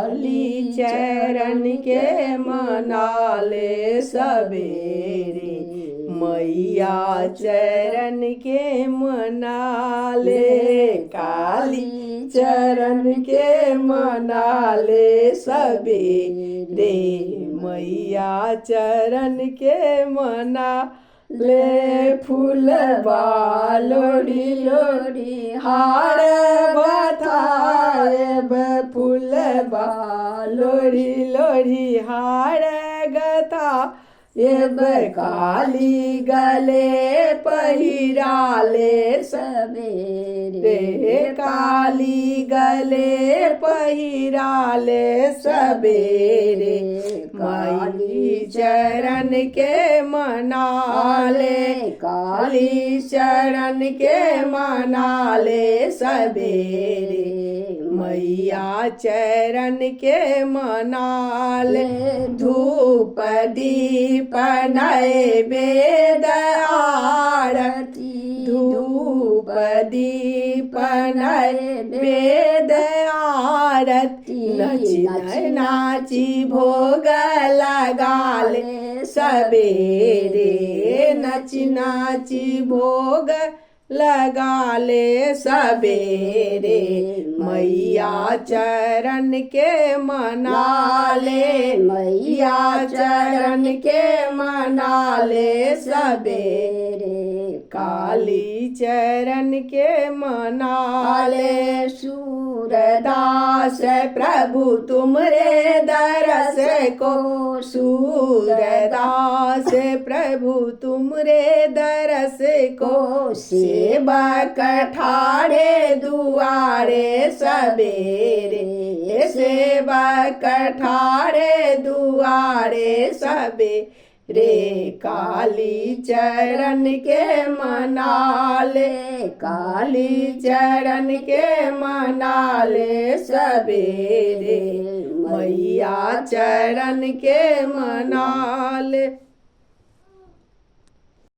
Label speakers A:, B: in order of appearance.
A: काली चरण के मनाले सवेरे, मैया चरण के मनाले, काली चरण के मनाले सवेरे, मैया चरण के मना ले। फूलबा लोड़ी लोड़ी हार बथाए, फूलबा लोड़ी लोड़ी हार गथा, एब काली गले पहिराले सवेरे, काली गले पहिराले सवेरे, काली चरण के मनाले, काली चरण के मनाले सवेरे, मैया चरण के मनाले। धूप दीप नैवेद आरती, धूप दीप नैवेद आरती, नच नाची भोग लगाले सवेरे, नच नाची भोग लगाले सवेरे, मैया चरण के मनाले, मैया चरण के मनाले सवेरे, काली चरण के मनाले। सूरदास प्रभु तुमरे दरस को, सूरदास प्रभु तुमरे दरस को, सेवक ठाड़े दुआरे सवेरे, सेवक ठाड़े दुआरे सवेरे, काली चरण के मनाले, काली चरण के मनाले सवेरे, मैया चरण के मनाले।